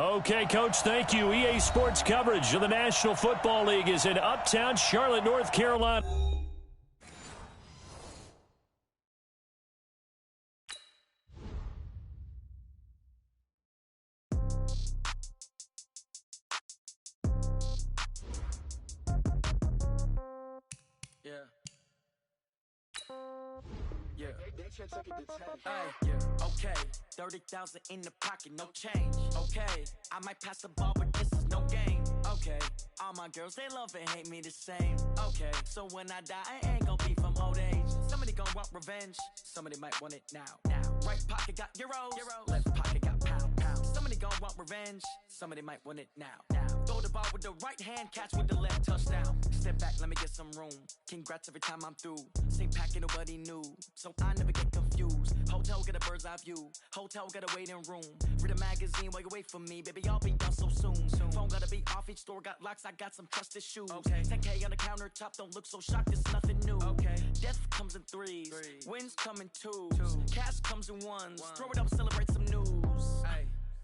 Okay, Coach, thank you. EA Sports coverage of the National Football League is in Uptown Charlotte, North Carolina. Okay, 30,000 in the pocket, no change. Okay, I might pass the ball, but this is no game. Okay, all my girls, they love and hate me the same. Okay, so when I die, I ain't gonna be from old age. Somebody gonna want revenge, somebody might want it now. Right pocket got euros, left pocket got pound. Somebody gonna want revenge, somebody might want it now. Throw the ball with the right hand, catch with the left, touchdown. Step back, let me get some room. Congrats every time I'm through. Same packet, nobody knew, so I never get confused. Hotel get a bird's eye view, hotel get a waiting room. Read a magazine while you wait for me, baby, I'll be done so soon. Phone gotta be off, each store got locks, I got some trusted shoes. 10K on the countertop, don't look so shocked, it's nothing new. Death comes in threes, wins come in twos, cash comes in ones. Throw it up, celebrate some news.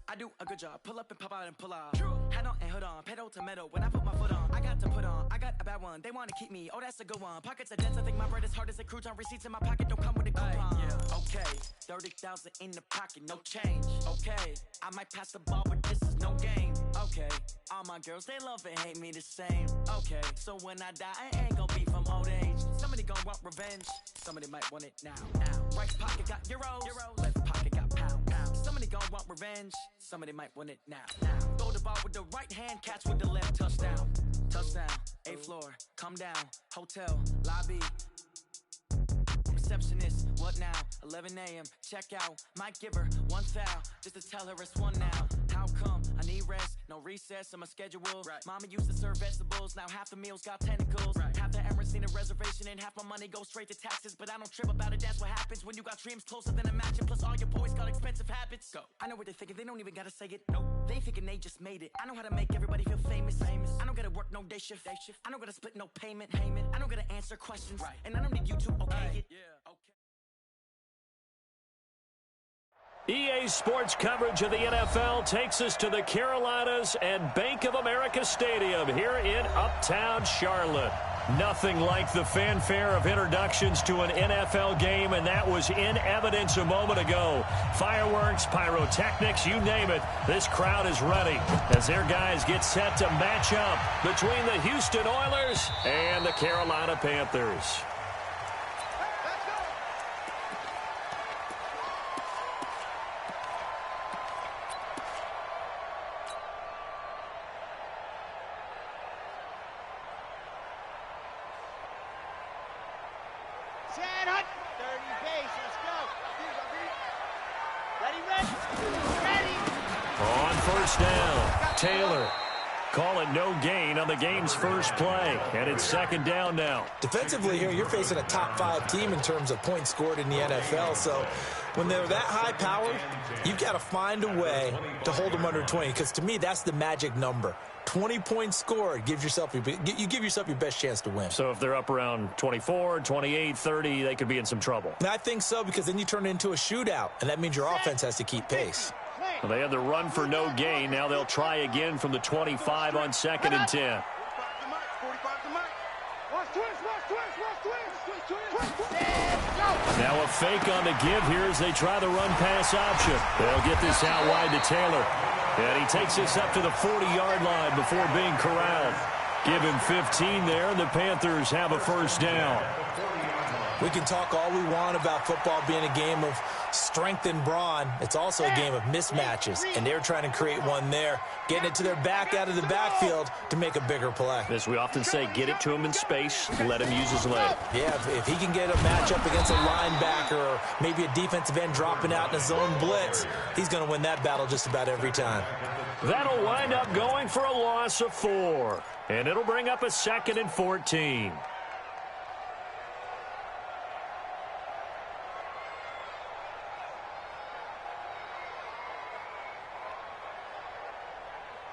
I do a good job, pull up and pop out and pull off. Head on and hood on, pedal to metal. When I put my foot on, I got to put on. I got a bad one, they want to keep me. Oh, that's a good one. Pockets are dense, I think my bread is hard as a crouton. Receipts in my pocket don't come with a coupon. Okay, 30,000 in the pocket, no change. Okay, I might pass the ball, but this is no game. Okay, all my girls, they love and hate me the same. Okay, so when I die, I ain't gonna be from old age. Somebody gonna want revenge, somebody might want it now. Right pocket got euros, left pocket got pound. Somebody gonna want revenge, somebody might want it now. Throw the ball with the right hand, catch with the left, touchdown. Touchdown, 8th floor, come down, hotel, lobby. Receptionist, what now? 11 a.m., check out. Might give her one foul, just to tell her it's one now. How come? I need rest, no recess in my schedule. Mama used to serve vegetables, now half the meals got tentacles. Half the errands need a reservation and half my money goes straight to taxes. But I don't trip about it, that's what happens when you got dreams closer than a mansion. Plus all your boys got expensive habits. Go. I know what they're thinking, they don't even gotta say it. Nope. They thinking they just made it. I know how to make everybody feel famous. I don't gotta work no day shift. I don't gotta split no payment. I don't gotta answer questions. And I don't need you to okay it. EA Sports coverage of the NFL takes us to the Carolinas and Bank of America Stadium here in Uptown Charlotte. Nothing like the fanfare of introductions to an NFL game, and that was in evidence a moment ago. Fireworks, pyrotechnics, you name it. This crowd is ready as their guys get set to match up between the Houston Oilers and the Carolina Panthers. On first down, Taylor. Call it no gain on the game's first play, and it's second down now. Defensively here, you're facing a top-5 team in terms of points scored in the NFL, so when they're that high-powered, you've got to find a way to hold them under 20, because to me, that's the magic number. 20 points scored, you give yourself your best chance to win. So if they're up around 24, 28, 30, they could be in some trouble. And I think so, because then you turn it into a shootout, and that means your offense has to keep pace. Well, they had the run for no gain. Now they'll try again from the 25 on 2nd and 10. Now a fake on the give here as they try the run-pass option. They'll get this out wide to Taylor. And he takes this up to the 40-yard line before being corralled. Give him 15 there, and the Panthers have a first down. We can talk all we want about football being a game of strength and brawn. It's also a game of mismatches, and they're trying to create one there, getting it to their back out of the backfield to make a bigger play. As we often say, get it to him in space, let him use his leg. Yeah, if he can get a matchup against a linebacker or maybe a defensive end dropping out in a zone blitz, he's going to win that battle just about every time. That'll wind up going for a loss of 4, and it'll bring up a 2nd and 14.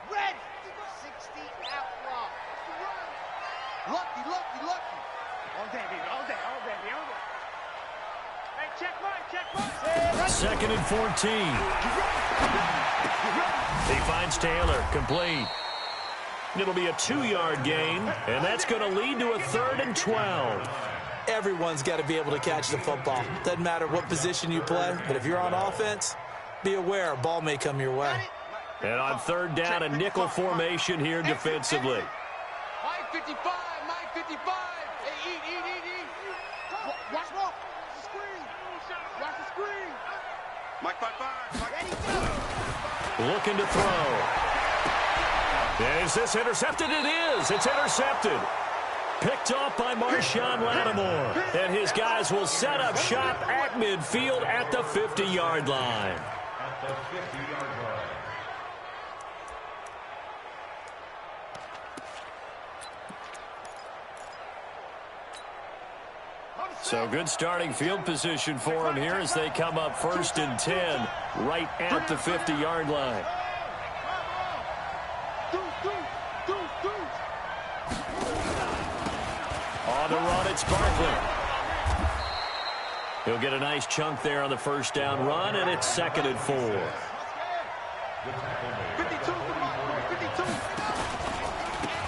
Hey, 2nd and 14. He finds Taylor, complete. It'll be a 2-yard gain, and that's going to lead to a 3rd and 12. Everyone's got to be able to catch the football. Doesn't matter what position you play, but if you're on offense, be aware a ball may come your way. And on 3rd down, a nickel formation here defensively. Mike 55, Mike 55. Hey, eat. Watch the screen. Watch the screen. Mike 55. Looking to throw. Is this intercepted? It is. It's intercepted. Picked off by Marshawn Lattimore. And his guys will set up shop at midfield at the 50-yard line. So good starting field position for him here as they come up 1st and 10 right at the 50-yard line. On the run, it's Barkley. He'll get a nice chunk there on the 1st down run, and it's 2nd and 4. 52.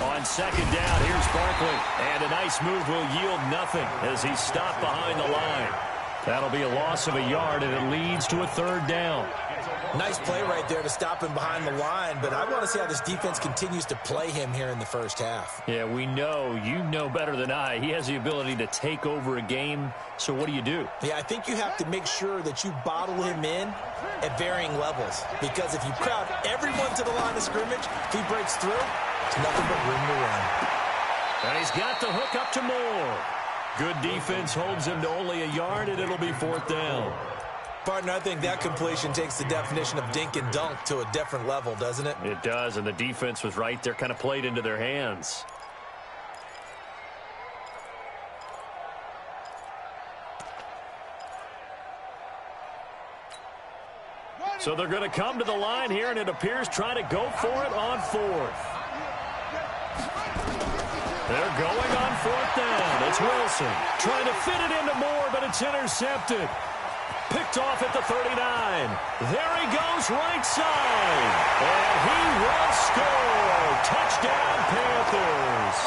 On 2nd down, here's Barkley. And a nice move will yield nothing as he's stopped behind the line. That'll be a loss of a yard, and it leads to a 3rd down. Nice play right there to stop him behind the line, but I want to see how this defense continues to play him here in the 1st half. Yeah, we know. You know better than I. He has the ability to take over a game, so what do you do? Yeah, I think you have to make sure that you bottle him in at varying levels, because if you crowd everyone to the line of scrimmage, if he breaks through, it's nothing but room to run. And he's got the hook up to Moore. Good defense holds him to only a yard, and it'll be 4th down. Partner, I think that completion takes the definition of dink and dunk to a different level, doesn't it? It does, and the defense was right there, kind of played into their hands. So they're going to come to the line here, and it appears trying to go for it on 4th. They're going on 4th down. It's Wilson trying to fit it into Moore, but it's intercepted. Picked off at the 39. There he goes right side. And he will score. Touchdown, Panthers.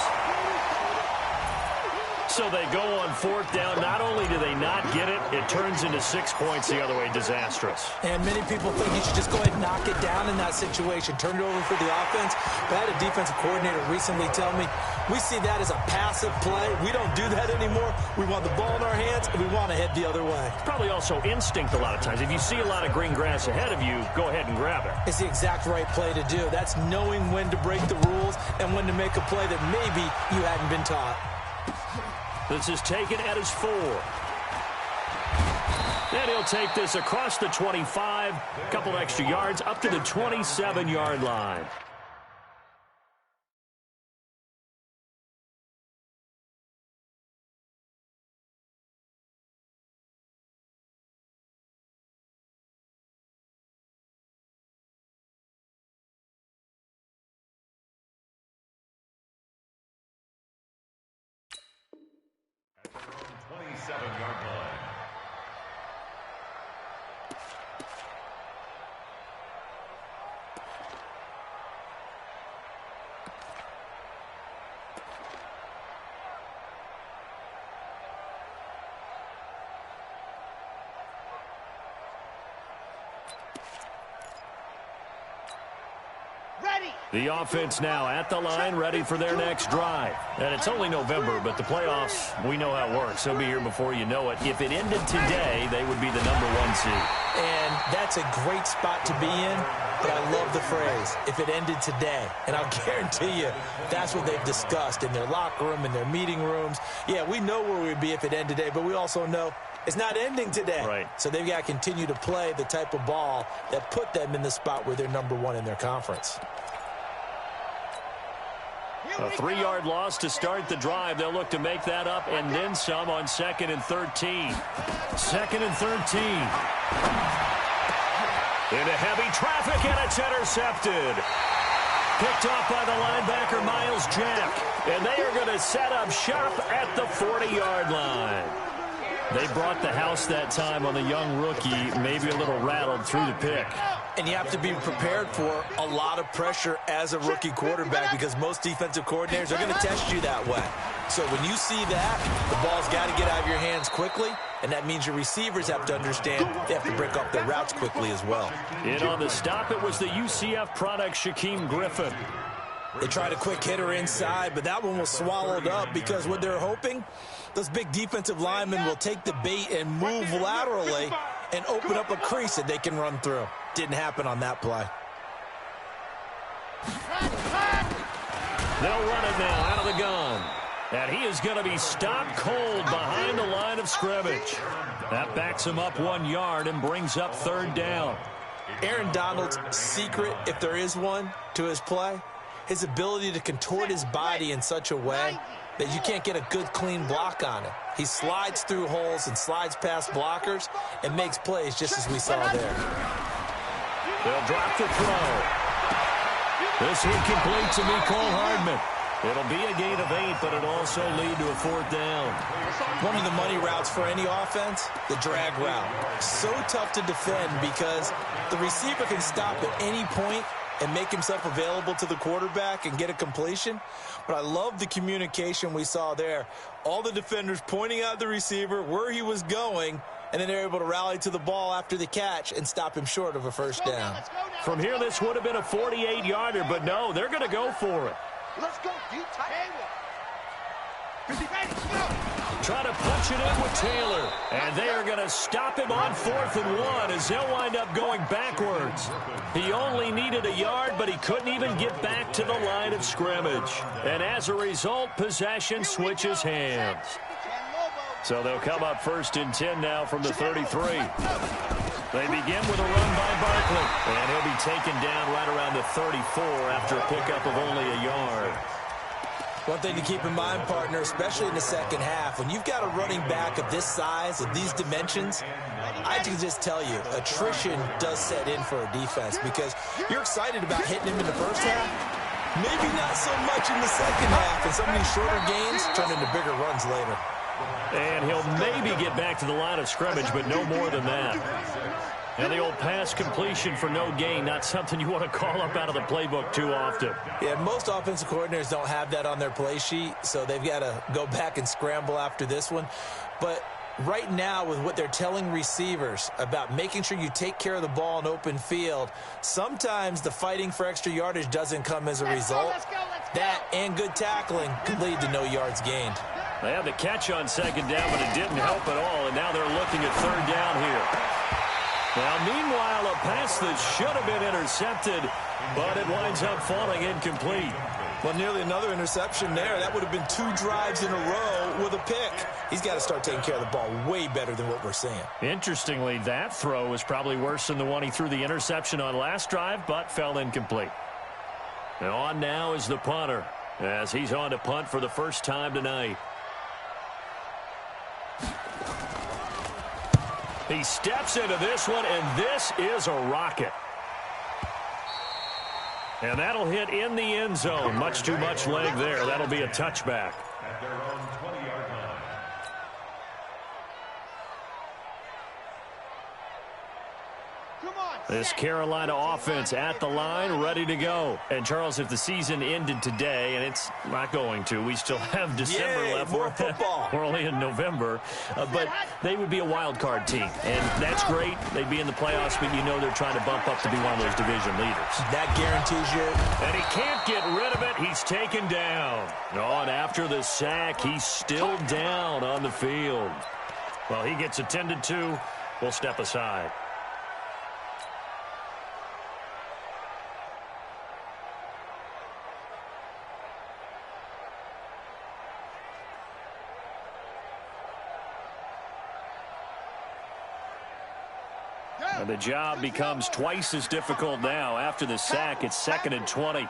So they go on 4th down. Not only do they not get it, it turns into 6 points the other way. Disastrous. And many people think you should just go ahead and knock it down in that situation. Turn it over for the offense. But I had a defensive coordinator recently tell me, we see that as a passive play. We don't do that anymore. We want the ball in our hands, and we want to head the other way. Probably also instinct a lot of times. If you see a lot of green grass ahead of you, go ahead and grab it. It's the exact right play to do. That's knowing when to break the rules and when to make a play that maybe you hadn't been taught. This is taken at his 4. And he'll take this across the 25, a couple extra yards, up to the 27-yard line. At their own 27-yard line. The offense now at the line, ready for their next drive. And it's only November, but the playoffs, we know how it works. They'll be here before you know it. If it ended today, they would be the #1 seed. And that's a great spot to be in, but I love the phrase, if it ended today. And I'll guarantee you, that's what they've discussed in their locker room, in their meeting rooms. Yeah, we know where we'd be if it ended today, but we also know it's not ending today. Right. So they've got to continue to play the type of ball that put them in the spot where they're #1 in their conference. A 3-yard loss to start the drive. They'll look to make that up and then some on 2nd and 13. 2nd and 13. Into heavy traffic, and it's intercepted. Picked off by the linebacker, Miles Jack. And they are going to set up shop at the 40-yard line. They brought the house that time on the young rookie, maybe a little rattled through the pick. And you have to be prepared for a lot of pressure as a rookie quarterback because most defensive coordinators are going to test you that way. So when you see that, the ball's got to get out of your hands quickly, and that means your receivers have to understand they have to break up their routes quickly as well. In on the stop, it was the UCF product, Shaquem Griffin. They tried a quick hitter inside, but that one was swallowed up because what they're hoping, those big defensive linemen will take the bait and move laterally and open up a crease that they can run through. Didn't happen on that play. They'll run it now out of the gun. And he is going to be stopped cold behind the line of scrimmage. That backs him up 1 yard and brings up 3rd down. Aaron Donald's secret, if there is one, to his play, his ability to contort his body in such a way that you can't get a good, clean block on it. He slides through holes and slides past blockers and makes plays just as we saw there. They'll drop the throw. This one complete to Mecole Hardman. It'll be a gain of 8, but it'll also lead to a 4th down. One of the money routes for any offense, the drag route. So tough to defend because the receiver can stop at any point and make himself available to the quarterback and get a completion. But I love the communication we saw there. All the defenders pointing out the receiver, where he was going, and then they're able to rally to the ball after the catch and stop him short of a 1st down. From here, this would have been a 48-yarder, but no, they're going to go for it. Let's go, deep tight. Try to punch it in with Taylor. And they are going to stop him on 4th and 1 as he'll wind up going backwards. He only needed a yard, but he couldn't even get back to the line of scrimmage. And as a result, possession switches hands. So they'll come up 1st and 10 now from the 33. They begin with a run by Barkley. And he'll be taken down right around the 34 after a pickup of only a yard. One thing to keep in mind, partner, especially in the second half, when you've got a running back of this size, of these dimensions, I can just tell you, attrition does set in for a defense because you're excited about hitting him in the first half. Maybe not so much in the second half, and some of these shorter gains turn into bigger runs later. And he'll maybe get back to the line of scrimmage, but no more than that. And the old pass completion for no gain, not something you want to call up out of the playbook too often. Yeah, most offensive coordinators don't have that on their play sheet, so they've got to go back and scramble after this one. But right now, with what they're telling receivers about making sure you take care of the ball in open field, sometimes the fighting for extra yardage doesn't come as a result. That and good tackling could lead to no yards gained. They had the catch on 2nd down, but it didn't help at all, and now they're looking at 3rd down here. Now, meanwhile, a pass that should have been intercepted, but it winds up falling incomplete. Well, nearly another interception there. That would have been 2 drives in a row with a pick. He's got to start taking care of the ball way better than what we're seeing. Interestingly, that throw was probably worse than the one he threw the interception on last drive, but fell incomplete. And on now is the punter, as he's on to punt for the first time tonight. He steps into this one, and this is a rocket. And that'll hit in the end zone. Much too much leg there. That'll be a touchback. At their own 20-yard line. This Carolina offense at the line, ready to go. And, Charles, if the season ended today, and it's not going to, we still have December left. More football. We're only in November. But they would be a wild card team. And that's great. They'd be in the playoffs, but you know they're trying to bump up to be one of those division leaders. That guarantees you. And he can't get rid of it. He's taken down. Oh, and after the sack, he's still down on the field. Well, he gets attended to. We'll step aside. And the job becomes twice as difficult now. After the sack, it's 2nd and 20.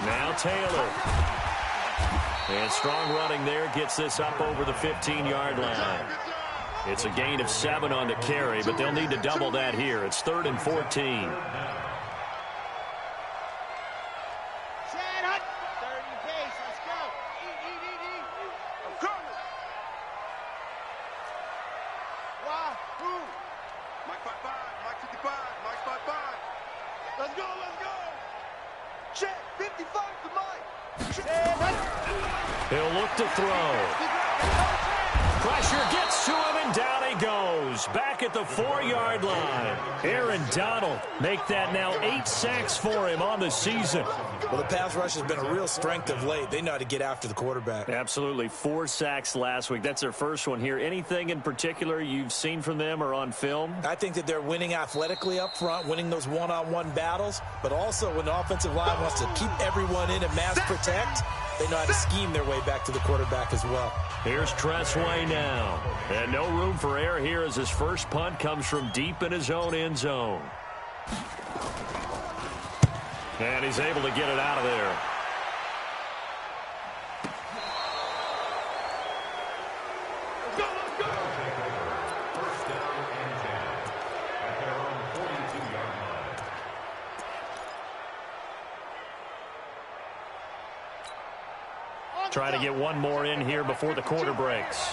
Now Taylor. And strong running there gets this up over the 15-yard line. It's a gain of 7 on the carry, but they'll need to double that here. It's 3rd and 14. Let's go, let's go. Check, 55 to Mike. He'll look to throw. Pressure gets to him, and down he goes. Back at the 4-yard line. Aaron Donald make that now 8 sacks for him on the season. Well, the pass rush has been a real strength of late. They know how to get after the quarterback. Absolutely. 4 sacks last week. That's their first one here. Anything in particular you've seen from them or on film? I think that they're winning athletically up front, winning those one-on-one battles, but also when the offensive line wants to keep everyone in and mass protect, they know how to scheme their way back to the quarterback as well. Here's Tressway now. And no room for error here as his first punt comes from deep in his own end zone. And he's able to get it out of there. Try to get one more in here before the quarter breaks.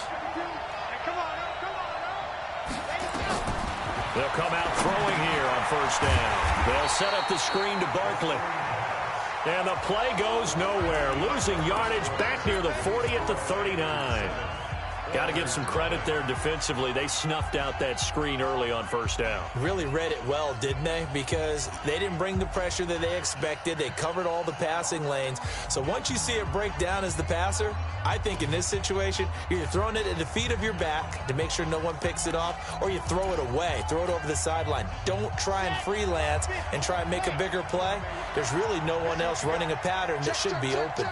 They'll come out throwing here on first down. They'll set up the screen to Barkley. And the play goes nowhere. Losing yardage back near the 40 at the 39. Got to give some credit there defensively. They snuffed out that screen early on first down. Really read it well, didn't they? Because they didn't bring the pressure that they expected. They covered all the passing lanes. So once you see it break down as the passer, I think in this situation, you're either throwing it at the feet of your back to make sure no one picks it off, or you throw it away, throw it over the sideline. Don't try and freelance and try and make a bigger play. There's really no one else running a pattern that should be open.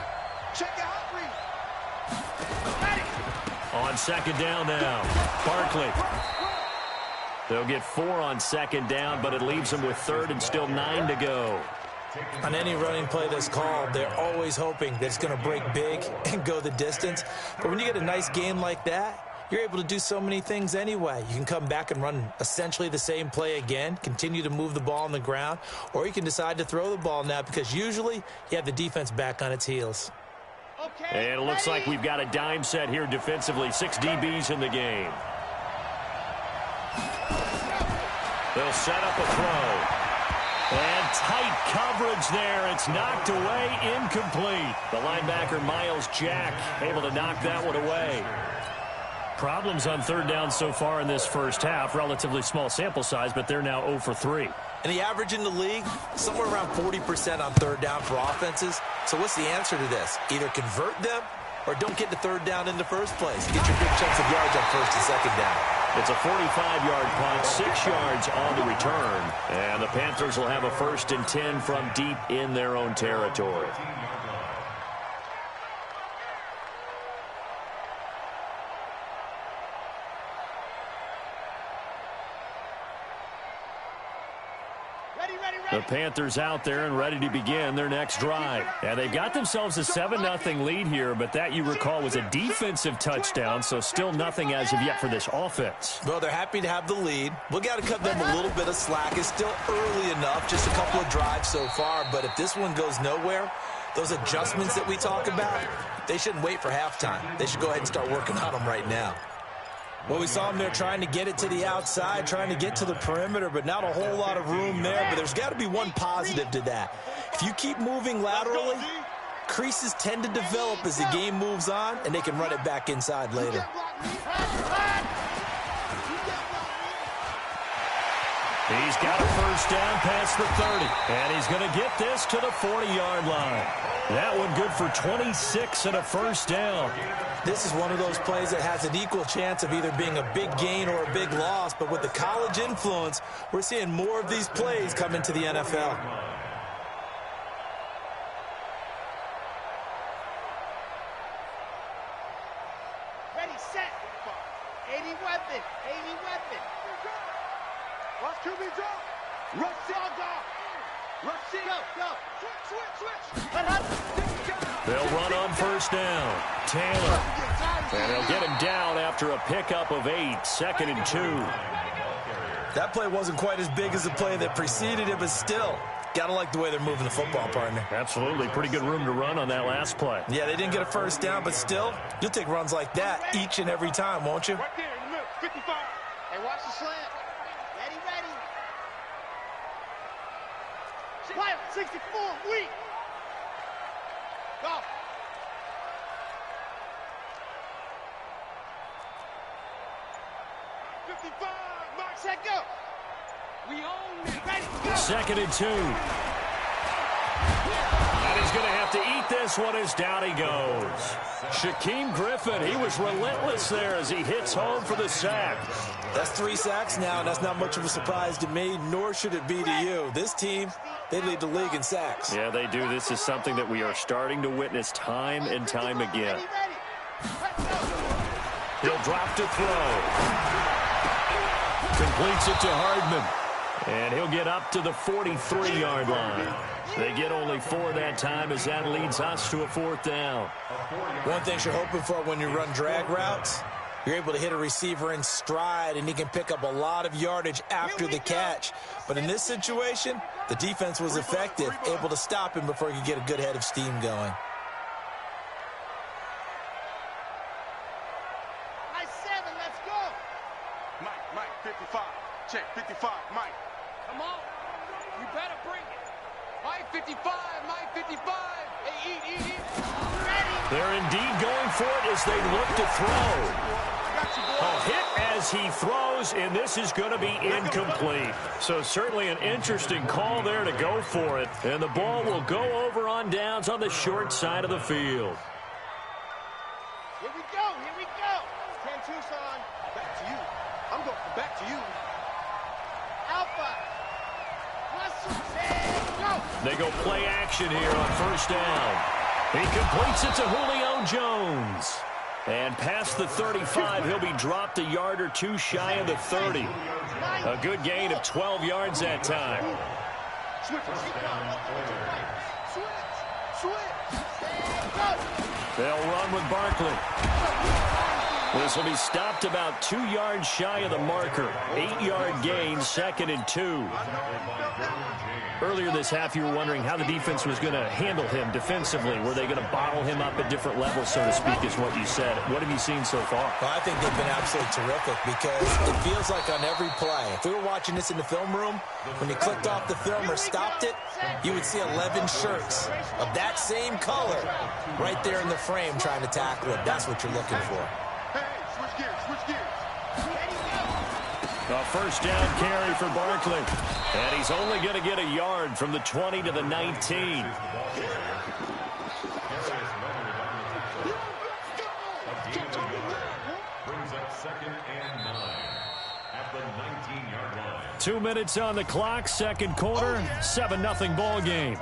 On second down now, Barkley. They'll get 4 on second down, but it leaves them with third and still 9 to go. On any running play that's called, they're always hoping that it's going to break big and go the distance. But when you get a nice game like that, you're able to do so many things anyway. You can come back and run essentially the same play again, continue to move the ball on the ground, or you can decide to throw the ball now because usually you have the defense back on its heels. And it looks like we've got a dime set here defensively. 6 DBs in the game. They'll set up a throw. And tight coverage there. It's knocked away, incomplete. The linebacker, Miles Jack, able to knock that one away. Problems on third down so far in this first half. Relatively small sample size, but they're now 0 for 3. And the average in the league, somewhere around 40% on third down for offenses. So what's the answer to this? Either convert them or don't get to third down in the first place. Get your big chunks of yards on first and second down. It's a 45-yard punt, 6 yards on the return. And the Panthers will have a 1st and 10 from deep in their own territory. The Panthers out there and ready to begin their next drive. And they've got themselves a 7-0 lead here, but that, you recall, was a defensive touchdown, so still nothing as of yet for this offense. Well, they're happy to have the lead. We've got to cut them a little bit of slack. It's still early enough, just a couple of drives so far, but if this one goes nowhere, those adjustments that we talk about, they shouldn't wait for halftime. They should go ahead and start working on them right now. Well, we saw them there trying to get it to the outside, trying to get to the perimeter, but not a whole lot of room there. But there's got to be one positive to that. If you keep moving laterally, creases tend to develop as the game moves on, and they can run it back inside later. He's got a first down past the 30, and he's going to get this to the 40-yard line. That one good for 26 and a first down. This is one of those plays that has an equal chance of either being a big gain or a big loss, but with the college influence, we're seeing more of these plays come into the NFL. Ready, set. 80 weapon. 80 weapon. Watch QB drop. Rush dog. Rush it. Go. Switch. They'll run on first down. Taylor. And they'll get him down after a pickup of 8, 2nd and 2. That play wasn't quite as big as the play that preceded it, but still, gotta like the way they're moving the football, partner. Absolutely. Pretty good room to run on that last play. Yeah, they didn't get a first down, but still, you'll take runs like that each and every time, won't you? Right there in the middle. 55. Hey, watch the slant. Ready. Pilot 64, weak. Go. Mark, set, go. We own it. Ready, go. 2nd and 2. And he's going to have to eat this one as down he goes. Shaquem Griffin, he was relentless there as he hits home for the sack. That's 3 sacks now, and that's not much of a surprise to me, nor should it be to you. This team, they lead the league in sacks. Yeah, they do. This is something that we are starting to witness time and time again. He'll drop to throw. Completes it to Hardman. And he'll get up to the 43-yard line. They get only 4 that time as that leads us to a 4th down. One thing you're hoping for when you run drag routes, you're able to hit a receiver in stride, and he can pick up a lot of yardage after the catch. But in this situation, the defense was effective, able to stop him before he could get a good head of steam going. Nice 7, let's go. Mike, 55. Check, 55, Mike. Come on. You better bring it. Mike 55, Mike 55. Hey, eat. Ready. They're indeed going for it as they look to throw. A hit as he throws, and this is going to be incomplete. So certainly an interesting call there to go for it. And the ball will go over on downs on the short side of the field. Here we go. 10 Tucson. Back to you. I'm going back to you. Alpha. Go. They go play action here on 1st down. He completes it to Julio Jones. And past the 35, he'll be dropped a yard or 2 shy of the 30. A good gain of 12 yards that time. They'll run with Barkley. This will be stopped about 2 yards shy of the marker. 8-yard gain, 2nd and 2. Earlier this half, you were wondering how the defense was going to handle him defensively. Were they going to bottle him up at different levels, so to speak, is what you said. What have you seen so far? Well, I think they've been absolutely terrific because it feels like on every play, if we were watching this in the film room, when you clicked off the film or stopped it, you would see 11 shirts of that same color right there in the frame trying to tackle it. That's what you're looking for. Hey, switch gears. A 1st down carry for Barkley. And he's only going to get a yard from the 20 to the 19. Brings up 2nd and 9 at the 19-yard line. 2 minutes on the clock, 2nd quarter, 7-0 ball game.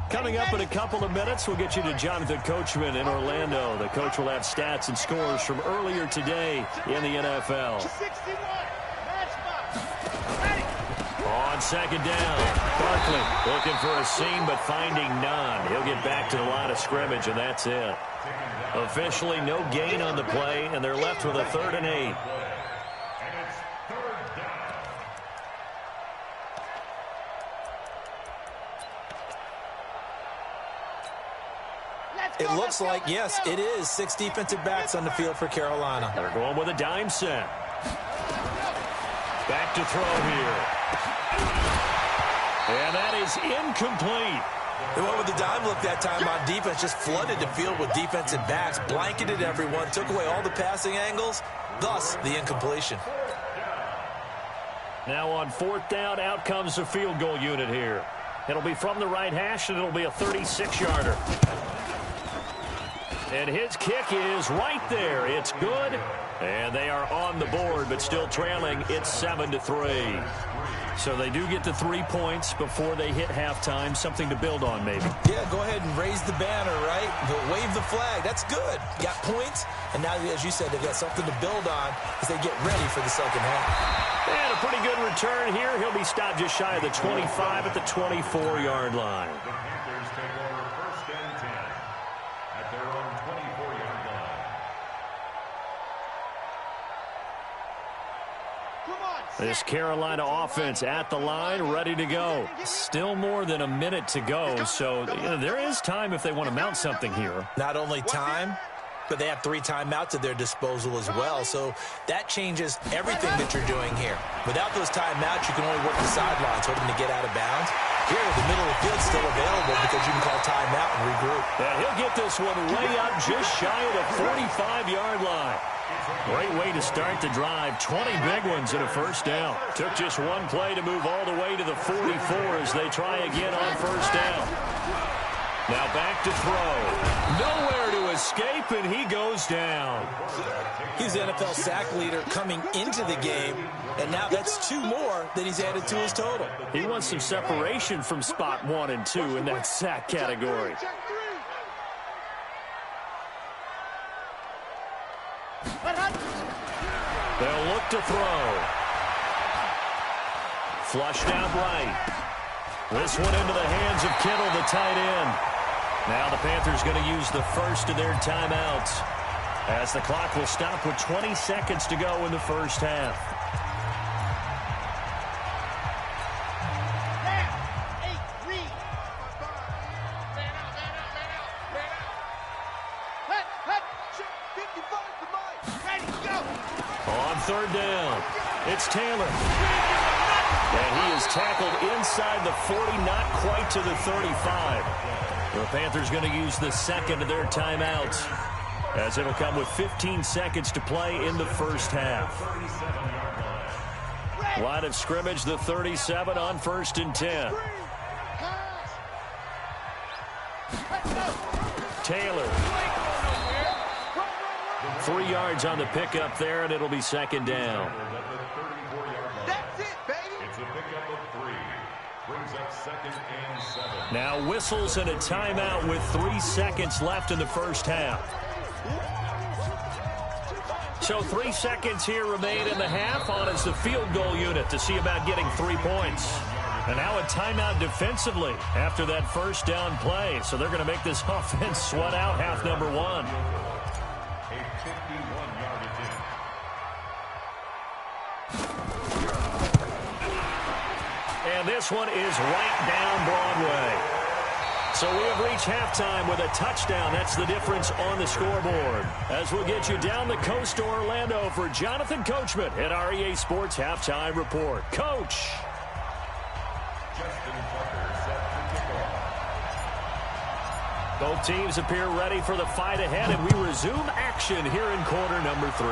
Coming up in a couple of minutes, we'll get you to Jonathan Coachman in Orlando. The coach will have stats and scores from earlier today in the NFL. 61. Matchbox. Ready. On 2nd down, Barkley looking for a seam but finding none. He'll get back to the line of scrimmage, and that's it. Officially no gain on the play, and they're left with a 3rd and 8. It looks like, yes, it is 6 defensive backs on the field for Carolina. They're going with a dime set. Back to throw here. And that is incomplete. They went with the dime look that time on defense, just flooded the field with defensive backs, blanketed everyone, took away all the passing angles, thus the incompletion. Now on 4th down, out comes the field goal unit here. It'll be from the right hash, and it'll be a 36-yarder. And his kick is right there. It's good. And they are on the board, but still trailing. It's 7-3. So they do get the 3 points before they hit halftime. Something to build on, maybe. Yeah, go ahead and raise the banner, right? But wave the flag. That's good. Got points. And now, as you said, they've got something to build on as they get ready for the 2nd half. And a pretty good return here. He'll be stopped just shy of the 25 at the 24-yard line. The Panthers take over 1st and 10 at their own 24-yard line. Come on. This Carolina offense at the line, ready to go. Still more than a minute to go, so there is time if they want to mount something here. Not only time, but they have 3 timeouts at their disposal as well, so that changes everything that you're doing here. Without those timeouts, you can only work the sidelines, hoping to get out of bounds. Here, the middle of the field's still available because you can call timeout and regroup. And he'll get this one way up just shy of the 45-yard line. Great way to start the drive. 20 big ones and a first down. Took just one play to move all the way to the 44 as they try again on first down. Now back to throw. Nowhere to escape, and he goes down. He's the NFL sack leader coming into the game, and now that's 2 more that he's added to his total. He wants some separation from spot 1 and 2 in that sack category. They'll look to throw. Flushed out right. This one into the hands of Kittle, the tight end. Now the Panthers going to use the first of their timeouts as the clock will stop with 20 seconds to go in the first half. On third down, it's Taylor. And he is tackled inside the 40, not quite to the 35. The Panthers going to use the second of their timeouts as it'll come with 15 seconds to play in the first half. Line of scrimmage, the 37 on 1st and 10. Taylor. 3 yards on the pickup there, and it'll be second down. That's it, baby. It's a pickup of 3. Brings up 2nd and 7. Now whistles and a timeout with 3 seconds left in the first half. So 3 seconds here remain in the half on as the field goal unit to see about getting 3 points. And now a timeout defensively after that first down play. So they're going to make this offense sweat out half number 1. A 51-yard attempt. And this one is right down Broadway. So we have reached halftime with a touchdown. That's the difference on the scoreboard. As we'll get you down the coast to Orlando for Jonathan Coachman at our EA Sports Halftime Report. Coach. Both teams appear ready for the fight ahead, and we resume action here in quarter number 3.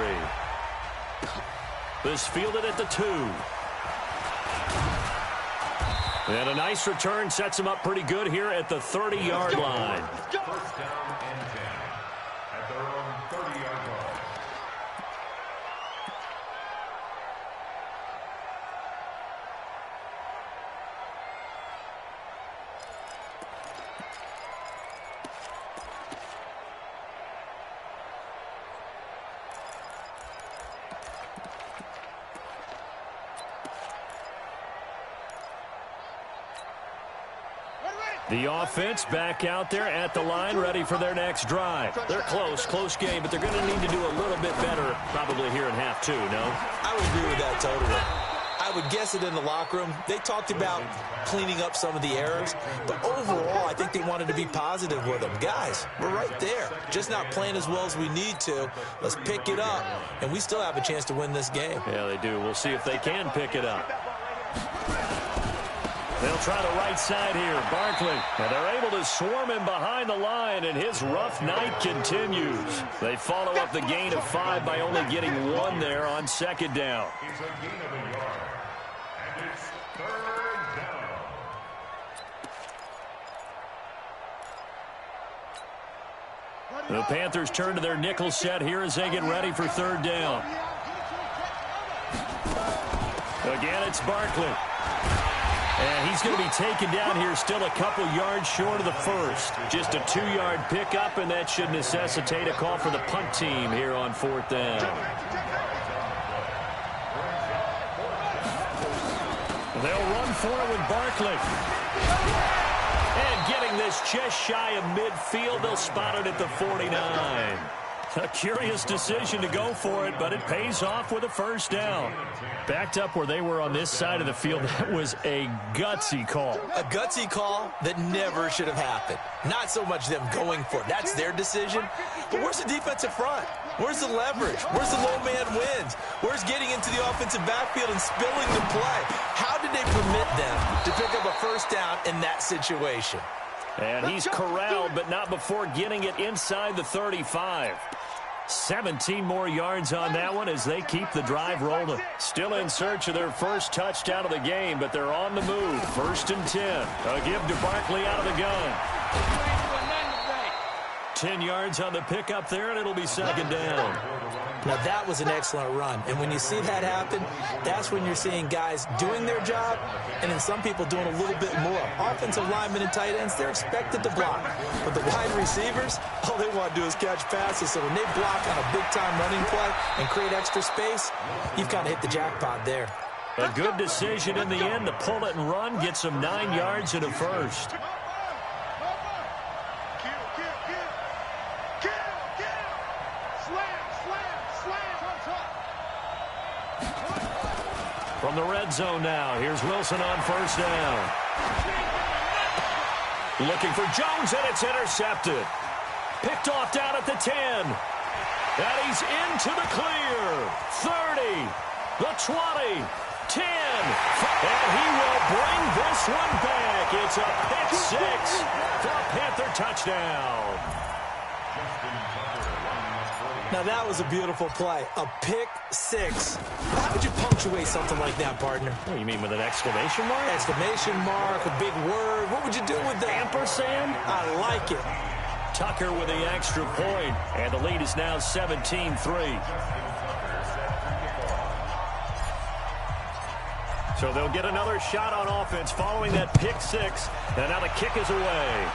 This fielded at the 2. And a nice return sets him up pretty good here at the 30-yard line. First down and 10 at their own 30-yard line. The offense back out there at the line, ready for their next drive. They're close game, but they're going to need to do a little bit better probably here in half 2, no? I would agree with that totally. I would guess it in the locker room. They talked about cleaning up some of the errors, but overall, I think they wanted to be positive with them. Guys, we're right there. Just not playing as well as we need to. Let's pick it up, and we still have a chance to win this game. Yeah, they do. We'll see if they can pick it up. They'll try the right side here. Barkley. And they're able to swarm him behind the line, and his rough night continues. They follow up the gain of 5 by only getting 1 there on second down. It's a gain of a yard. And it's third down. The Panthers turn to their nickel set here as they get ready for third down. Again, it's Barkley. And he's going to be taken down here still a couple yards short of the first. Just a 2-yard pickup, and that should necessitate a call for the punt team here on fourth down. They'll run for it with Barkley. And getting this just shy of midfield, they'll spot it at the 49. A curious decision to go for it, but it pays off with a first down. Backed up where they were on this side of the field, that was a gutsy call. A gutsy call that never should have happened. Not so much them going for it. That's their decision. But where's the defensive front? Where's the leverage? Where's the low man wins? Where's getting into the offensive backfield and spilling the play? How did they permit them to pick up a first down in that situation? And he's corralled, but not before getting it inside the 35. 17 more yards on that one as they keep the drive rolling. Still in search of their first touchdown of the game, but they're on the move. 1st and 10. A give to Barkley out of the gun. 10 yards on the pickup there, and it'll be 2nd down. Now, that was an excellent run. And when you see that happen, that's when you're seeing guys doing their job and then some people doing a little bit more. Offensive linemen and tight ends, they're expected to block. But the wide receivers, all they want to do is catch passes. So when they block on a big-time running play and create extra space, you've kind of hit the jackpot there. A good decision in the end to pull it and run, gets them 9 yards and a first. From the red zone now, here's Wilson on 1st down. Looking for Jones, and it's intercepted. Picked off down at the 10. And he's into the clear. 30, the 20, 10. And he will bring this one back. It's a pick 6 for a Panther touchdown. Now, that was a beautiful play. A pick 6. How would you punctuate something like that, partner? What do you mean, with an exclamation mark? Exclamation mark, a big word. What would you do with that? Ampersand? I like it. Tucker with the extra point, and the lead is now 17-3. So they'll get another shot on offense following that pick 6, and now the kick is away.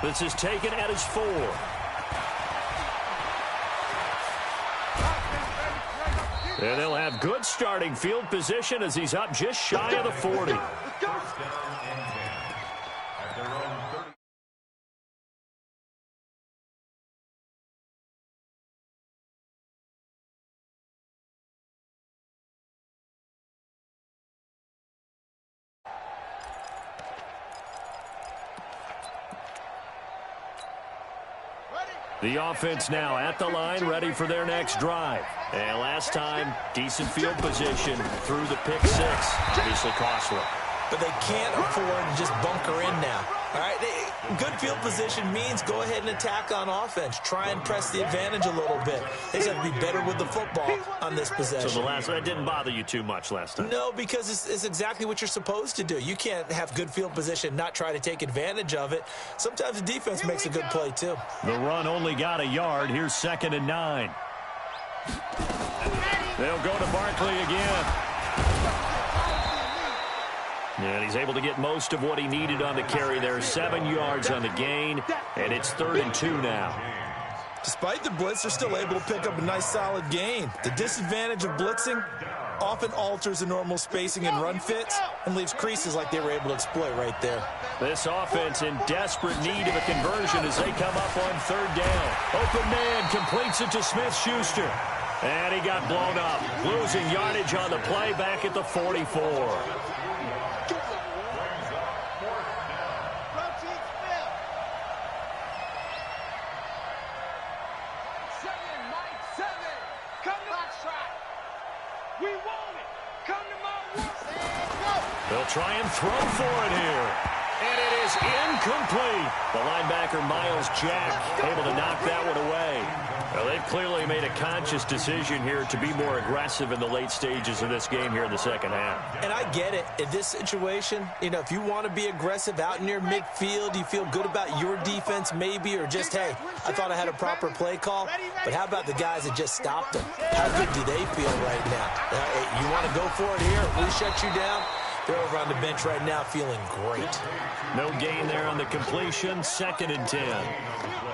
This is taken at his 4. And they'll have good starting field position as he's up just shy of the 40. The offense now at the line, ready for their next drive. And last time, decent field position through the pick 6. Obviously costly. But they can't afford to just bunker in now. All right, good field position means go ahead and attack on offense. Try and press the advantage a little bit. They just have to be better with the football on this possession. So that didn't bother you too much last time? No, because it's exactly what you're supposed to do. You can't have good field position and not try to take advantage of it. Sometimes the defense makes a good play, too. The run only got a yard. Here's 2nd and 9. They'll go to Barkley again. And he's able to get most of what he needed on the carry there. 7 yards on the gain, and it's 3rd and 2 now. Despite the blitz, they're still able to pick up a nice, solid gain. The disadvantage of blitzing often alters the normal spacing and run fits and leaves creases like they were able to exploit right there. This offense in desperate need of a conversion as they come up on 3rd down. Open man completes it to Smith-Schuster. And he got blown up, losing yardage on the play back at the 44. They'll try and throw for it here. And it is incomplete. The linebacker, Miles Jack, able to knock that one away. Well, they've clearly made a conscious decision here to be more aggressive in the late stages of this game here in the second half. And I get it. In this situation, if you want to be aggressive out near midfield, you feel good about your defense maybe, or just, hey, I thought I had a proper play call. But how about the guys that just stopped them? How good do they feel right now? You want to go for it here? We shut you down? They're over on the bench right now feeling great. No gain there on the completion. 2nd and 10.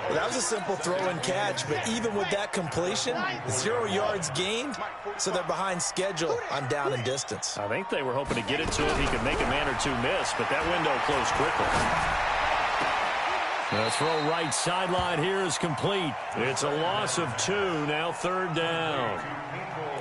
Well, that was a simple throw and catch, but even with that completion, 0 yards gained, so they're behind schedule on down and distance. I think they were hoping to get it to him. He could make a man or two miss, but that window closed quickly. The throw right sideline here is complete. It's a loss of 2, now 3rd down.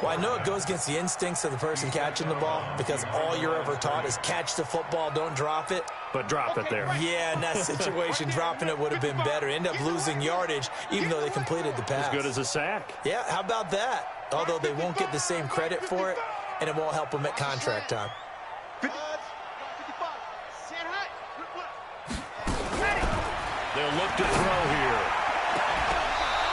Well, I know it goes against the instincts of the person catching the ball because all you're ever taught is catch the football, don't drop it. But drop it there. Yeah, in that situation, dropping it would have been better. End up losing yardage, even though they completed the pass. As good as a sack. Yeah, how about that? Although they won't get the same credit for it, and it won't help them at contract time. 55. Stand high. They'll look to throw here.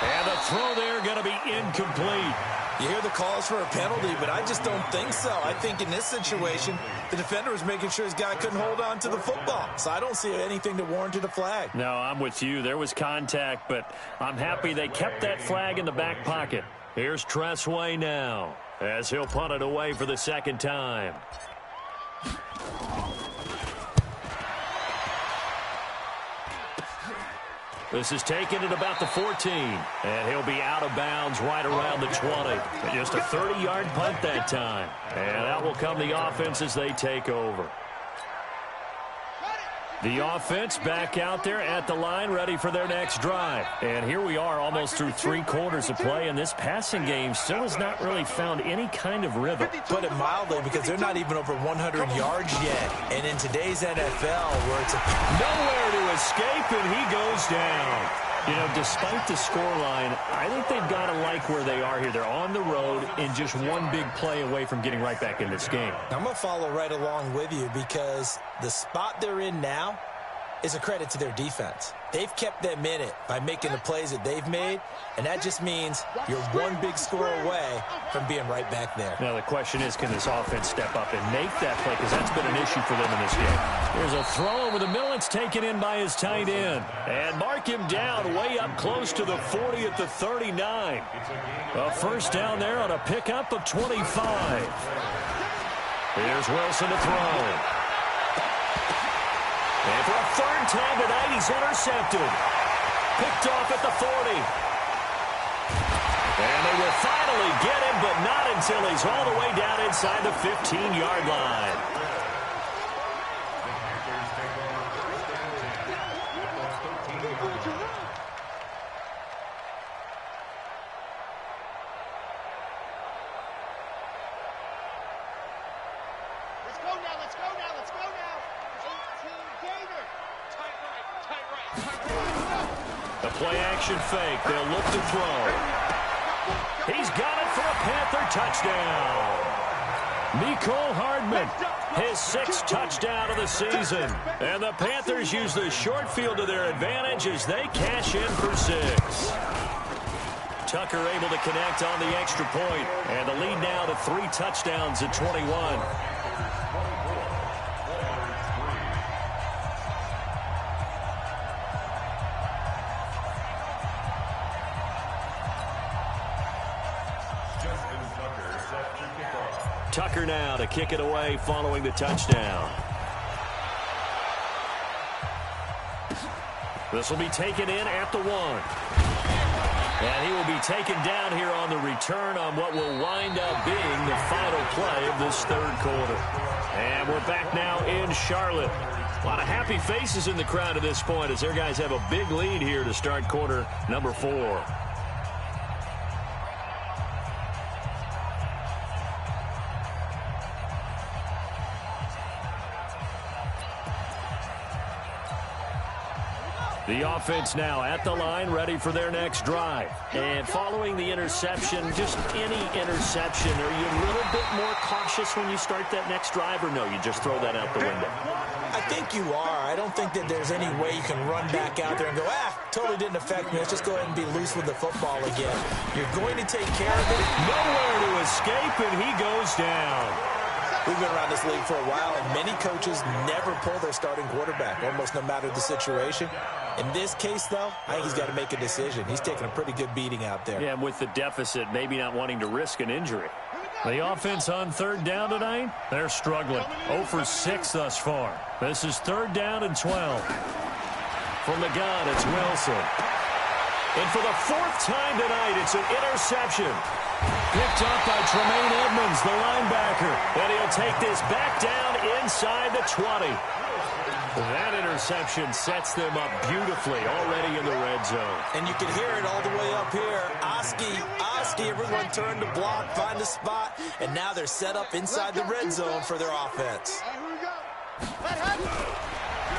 And the throw there going to be incomplete. You hear the calls for a penalty, but I just don't think so. I think in this situation, the defender was making sure his guy couldn't hold on to the football. So I don't see anything that warranted a flag. No, I'm with you. There was contact, but I'm happy they kept that flag in the back pocket. Here's Tressway now, as he'll punt it away for the 2nd time. This is taken at about the 14, and he'll be out of bounds right around the 20. Just a 30-yard punt that time, and that will come the offense as they take over. The offense back out there at the line, ready for their next drive. And here we are almost through 3 quarters of play, and this passing game still has not really found any kind of rhythm. Put it mildly, because they're not even over 100 yards yet. And in today's NFL, where it's nowhere to escape, and he goes down. You know, despite the scoreline, I think they've got to like where they are here. They're on the road and just one big play away from getting right back in this game. I'm going to follow right along with you because the spot they're in now is a credit to their defense. They've kept them in it by making the plays that they've made, and that just means you're one big score away from being right back there. Now, the question is, can this offense step up and make that play? Because that's been an issue for them in this game. There's a throw over the middle. It's taken in by his tight end. And mark him down way up close to the 40 at the 39. A first down there on a pickup of 25. Here's Wilson to throw. And for a 3rd time tonight, he's intercepted. Picked off at the 40. And they will finally get him, but not until he's all the way down inside the 15-yard line. Let's go now, let's go now, let's go now. 18 Gator. Tight right, tight right, tight right. The play-action fake. They'll look to throw. He's got it for a Panther touchdown. Mecole Hardman, his 6th touchdown of the season. And the Panthers use the short field to their advantage as they cash in for 6. Tucker able to connect on the extra point. And the lead now to 3 touchdowns at 21. Tucker now to kick it away following the touchdown. This will be taken in at the 1. And he will be taken down here on the return on what will wind up being the final play of this 3rd quarter. And we're back now in Charlotte. A lot of happy faces in the crowd at this point as their guys have a big lead here to start quarter number 4. The offense now at the line, ready for their next drive. And following the interception, just any interception, are you a little bit more cautious when you start that next drive, or no, you just throw that out the window? I think you are. I don't think that there's any way you can run back out there and go, totally didn't affect me. Let's just go ahead and be loose with the football again. You're going to take care of it. Nowhere to escape, and he goes down. We've been around this league for a while, and many coaches never pull their starting quarterback, almost no matter the situation. In this case, though, I think he's got to make a decision. He's taking a pretty good beating out there. Yeah, with the deficit, maybe not wanting to risk an injury. The offense on 3rd down tonight, they're struggling. 0 for 6 thus far. This is 3rd down and 12. From the gun, it's Wilson. And for the 4th time tonight, it's an interception. Picked up by Tremaine Edmonds, the linebacker. And he'll take this back down inside the 20. That interception sets them up beautifully already in the red zone. And you can hear it all the way up here. Oski, everyone turned to block, find a spot, and now they're set up inside the red zone for their offense.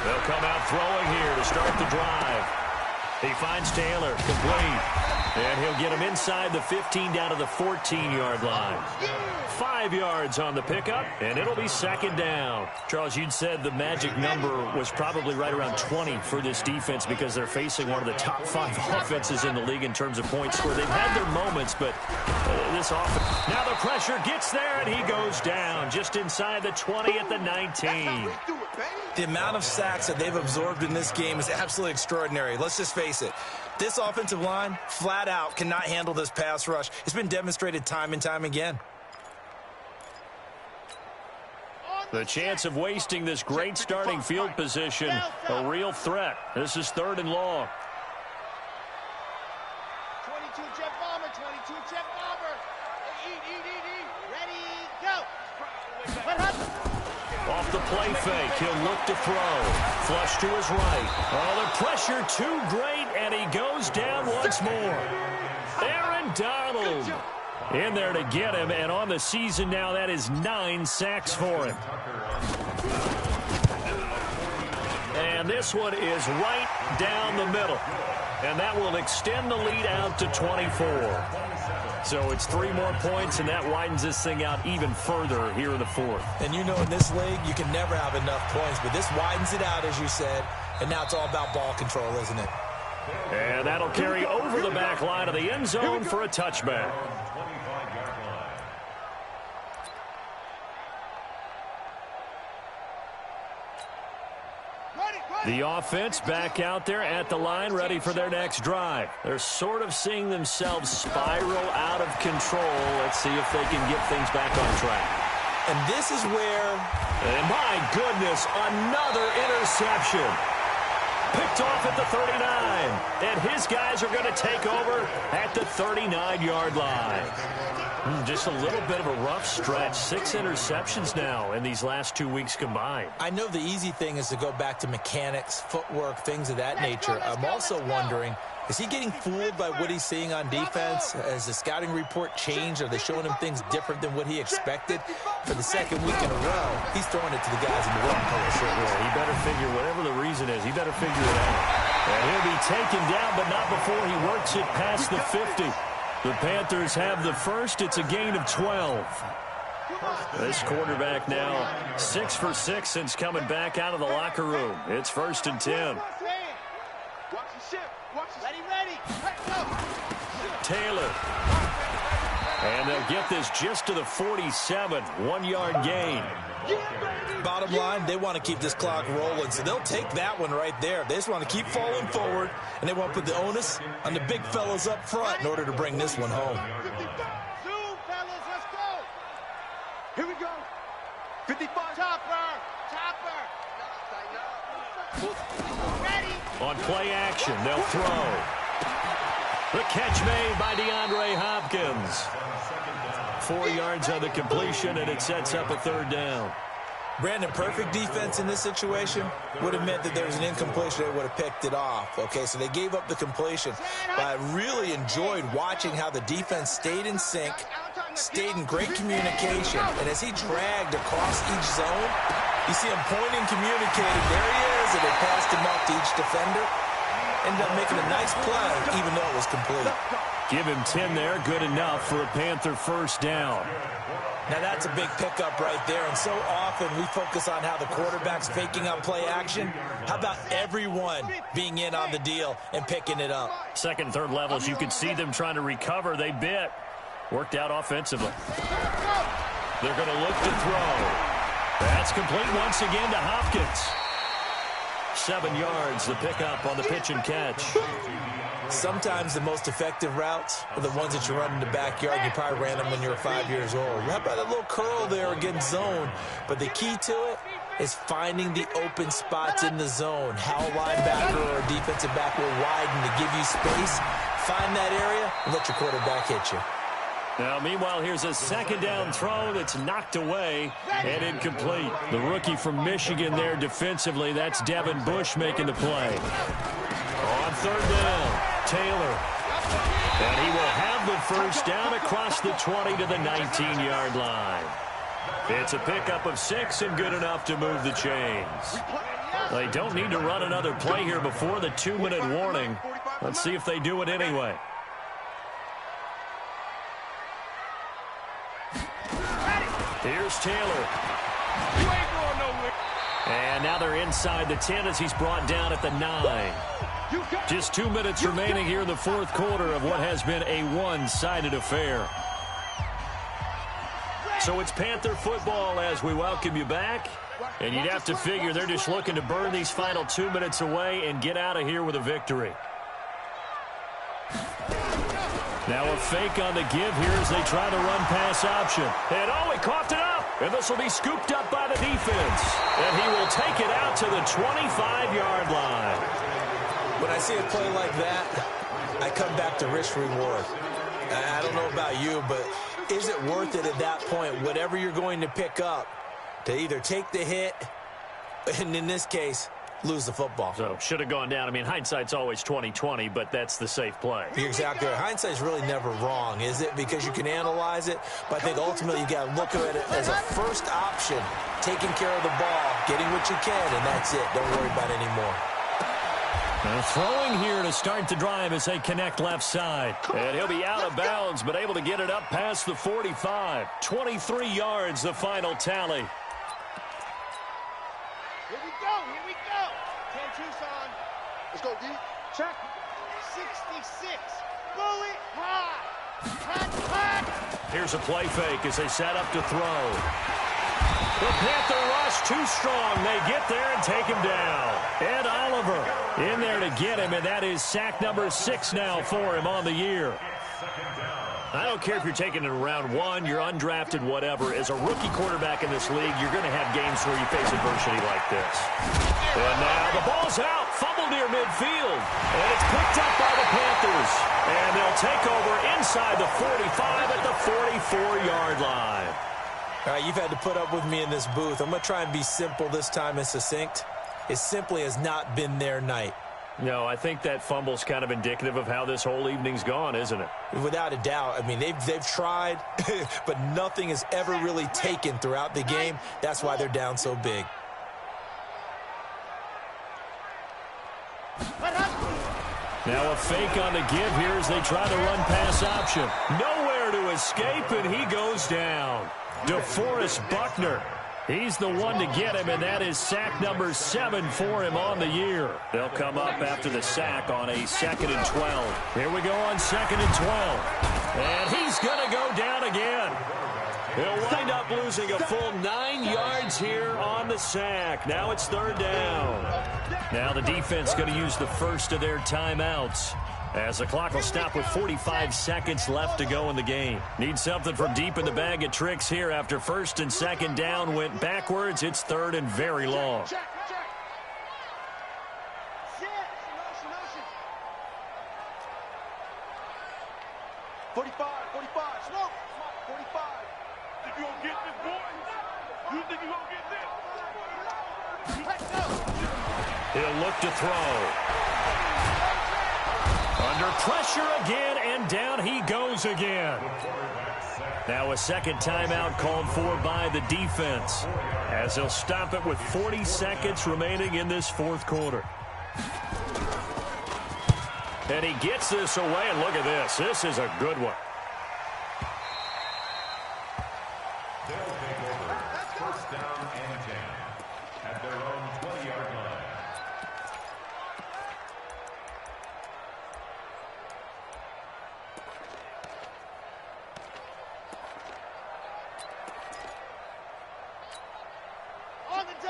They'll come out throwing here to start the drive. He finds Taylor, complete. And he'll get him inside the 15 down to the 14-yard line. 5 yards on the pickup, and it'll be second down. Charles, you'd said the magic number was probably right around 20 for this defense because they're facing one of the top 5 offenses in the league in terms of points scored. They've had their moments, but this offense. Now the pressure gets there, and he goes down just inside the 20 at the 19. The amount of sacks that they've absorbed in this game is absolutely extraordinary. Let's just face it. This offensive line, flat out, cannot handle this pass rush. It's been demonstrated time and time again. The chance of wasting this great starting field position, a real threat. This is 3rd and long. 22 jet bomber, 22 jet bomber. Eat. Ready, go. Off the play fake, he'll look to throw. Flush to his right. Oh, the pressure too great, and he goes down once more. Aaron Donald in there to get him, and on the season now, that is 9 sacks for him. And this one is right down the middle, and that will extend the lead out to 24. So it's 3 more points, and that widens this thing out even further here in the 4th. And you know in this league, you can never have enough points, but this widens it out, as you said, and now it's all about ball control, isn't it? And that'll carry over the back line of the end zone for a touchback. The offense back out there at the line, ready for their next drive. They're sort of seeing themselves spiral out of control. Let's see if they can get things back on track. And this is where... And my goodness, another interception. Picked off at the 39. And his guys are going to take over at the 39-yard line. Just a little bit of a rough stretch. 6 interceptions now in these last 2 weeks combined. I know the easy thing is to go back to mechanics, footwork, things of that nature. I'm also wondering, is he getting fooled by what he's seeing on defense? Has the scouting report changed? Are they showing him things different than what he expected? For the 2nd week in a row, he's throwing it to the guys in the wrong color shirt. Yeah, he better figure, whatever the reason is, he better figure it out. And he'll be taken down, but not before he works it past the 50. The Panthers have the first. It's a gain of 12. This quarterback now 6 for 6 since coming back out of the locker room. It's 1st and 10. Ready. Taylor. And they'll get this just to the 47. 1-yard gain. Bottom line, they want to keep this clock rolling, so they'll take that one right there. They just want to keep falling forward, and they want to put the onus on the big fellas up front in order to bring this one home. Zoom, fellas, let's go. Here we go. 55. Chopper. Ready. On play action, they'll throw. The catch made by DeAndre Hopkins. 4 yards on the completion, and it sets up a 3rd down. Brandon, perfect defense in this situation would have meant that there was an incompletion. They would have picked it off. Okay, so they gave up the completion. But I really enjoyed watching how the defense stayed in sync, stayed in great communication. And as he dragged across each zone, you see him pointing, communicating. There he is, and they passed him off to each defender. Ended up making a nice play, even though it was complete. Give him 10 there, good enough for a Panther 1st down. Now that's a big pickup right there, and so often we focus on how the quarterback's faking out play action. How about everyone being in on the deal and picking it up? 2nd, 3rd levels, you could see them trying to recover. They bit. Worked out offensively. They're going to look to throw. That's complete once again to Hopkins. 7 yards, the pickup on the pitch and catch. Sometimes the most effective routes are the ones that you run in the backyard. You probably ran them when you were 5 years old. How about a little curl there against zone? But the key to it is finding the open spots in the zone. How a linebacker or a defensive back will widen to give you space. Find that area and let your quarterback hit you. Now, meanwhile, here's a second down throw that's knocked away and incomplete. The rookie from Michigan there defensively. That's Devin Bush making the play. On third down, Taylor. And he will have the first down across the 20 to the 19-yard line. It's a pickup of 6 and good enough to move the chains. They don't need to run another play here before the 2-minute warning. Let's see if they do it anyway. Here's Taylor. And now they're inside the 10 as he's brought down at the 9. Just 2 minutes remaining here in the fourth quarter of what has been a one-sided affair. So it's Panther football as we welcome you back. And you'd have to figure they're just looking to burn these final 2 minutes away and get out of here with a victory. Now a fake on the give here as they try to run pass option. And oh, he coughed it up. And this will be scooped up by the defense. And he will take it out to the 25-yard line. When I see a play like that, I come back to risk reward. I don't know about you, but is it worth it at that point, whatever you're going to pick up, to either take the hit, and in this case, lose the football? So should have gone down. I mean, hindsight's always 20/20, but that's the safe play. You're exactly right. Hindsight's really never wrong, is it? Because you can analyze it, but I think ultimately you got to look at it as a first option, taking care of the ball, getting what you can, and that's it. Don't worry about it anymore. Now throwing here to start the drive as they connect left side. And he'll be out of bounds, but able to get it up past the 45. 23 yards, the final tally. Here we go. 10 Tucson. Let's go, D. Check. 66. Bullet high. Here's a play fake as they set up to throw. The Panther rush too strong. They get there and take him down. Ed Oliver in there to get him, and that is sack number 6 now for him on the year. I don't care if you're taking it in round 1, you're undrafted, whatever. As a rookie quarterback in this league, you're going to have games where you face adversity like this. And now the ball's out, fumbled near midfield. And it's picked up by the Panthers. And they'll take over inside the 45 at the 44-yard line. All right, you've had to put up with me in this booth. I'm going to try and be simple this time and succinct. It simply has not been their night. No, I think that fumble's kind of indicative of how this whole evening's gone, isn't it? Without a doubt. I mean, they've tried, but nothing has ever really taken throughout the game. That's why they're down so big. Now a fake on the give here as they try to run pass option. Nowhere to escape, and he goes down. DeForest Buckner. He's the one to get him, and that is sack number 7 for him on the year. They'll come up after the sack on a 2nd and 12. Here we go on 2nd and 12. And he's going to go down again. He'll wind up losing a full 9 yards here on the sack. Now it's 3rd down. Now the defense going to use the first of their timeouts, as the clock will stop with 45 seconds left to go in the game. Need something from deep in the bag of tricks here after 1st and 2nd down went backwards. It's 3rd and very long. 45, smoke. 45. Think you gonna get this, boy? You think you gonna get this? He'll look to throw. Under pressure again, and down he goes again. Now a second timeout called for by the defense, as they'll stop it with 40 seconds remaining in this fourth quarter. And he gets this away, and look at this. This is a good one. They'll take over 1st down and 10 at their own 20-yard line.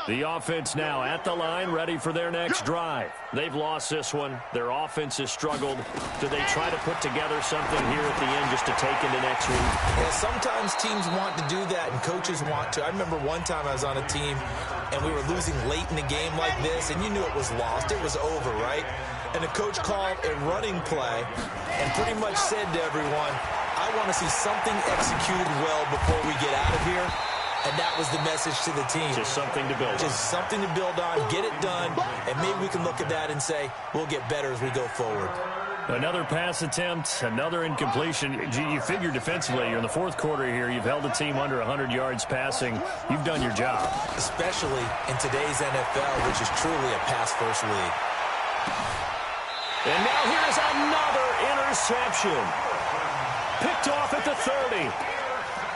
The offense now at the line, ready for their next drive. They've lost this one. Their offense has struggled. Do they try to put together something here at the end just to take into next week? Yeah, sometimes teams want to do that, and coaches want to. I remember one time I was on a team, and we were losing late in the game like this, and you knew it was lost. It was over, right? And the coach called a running play and pretty much said to everyone, I want to see something executed well before we get out of here. And that was the message to the team. Just something to build on. Just something to build on, get it done, and maybe we can look at that and say, we'll get better as we go forward. Another pass attempt, another incompletion. You figure defensively, you're in the fourth quarter here. You've held the team under 100 yards passing. You've done your job. Especially in today's NFL, which is truly a pass-first league. And now here's another interception. Picked off at the 30.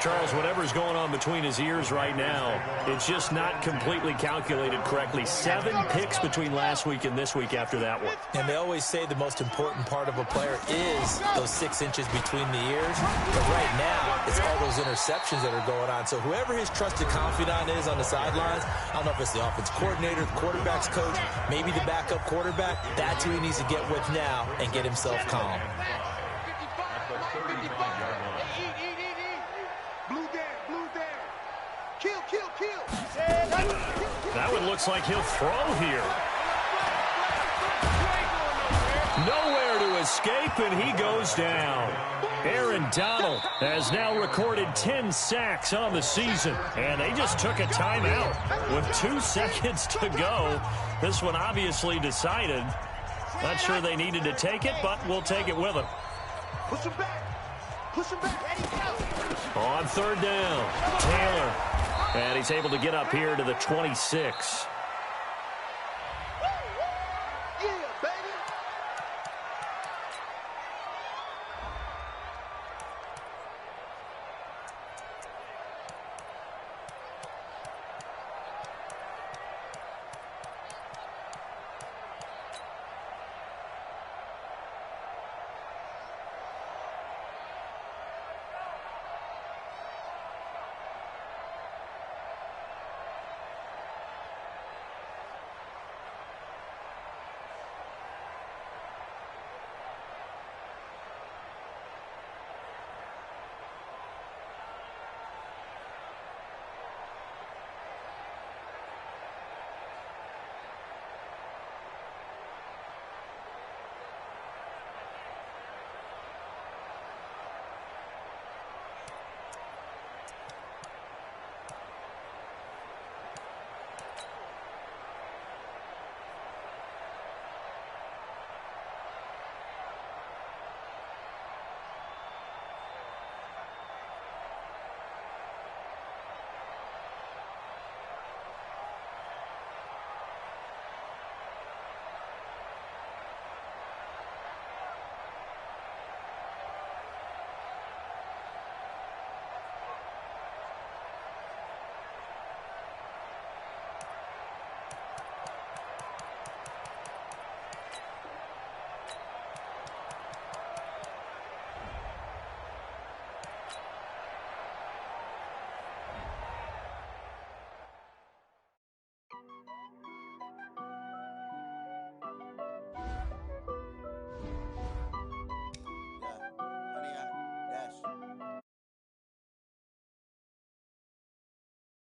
Charles, whatever's going on between his ears right now, it's just not completely calculated correctly. 7 picks between last week and this week after that one. And they always say the most important part of a player is those 6 inches between the ears. But right now, it's all those interceptions that are going on. So whoever his trusted confidant is on the sidelines, I don't know if it's the offense coordinator, the quarterback's coach, maybe the backup quarterback, that's who he needs to get with now and get himself calm. That one looks like he'll throw here. Nowhere to escape, and he goes down. Aaron Donald has now recorded 10 sacks on the season, and they just took a timeout with 2 seconds to go. This one obviously decided. Not sure they needed to take it, but we'll take it with them. Push him back. Push him back. On third down, Taylor. And he's able to get up here to the 26.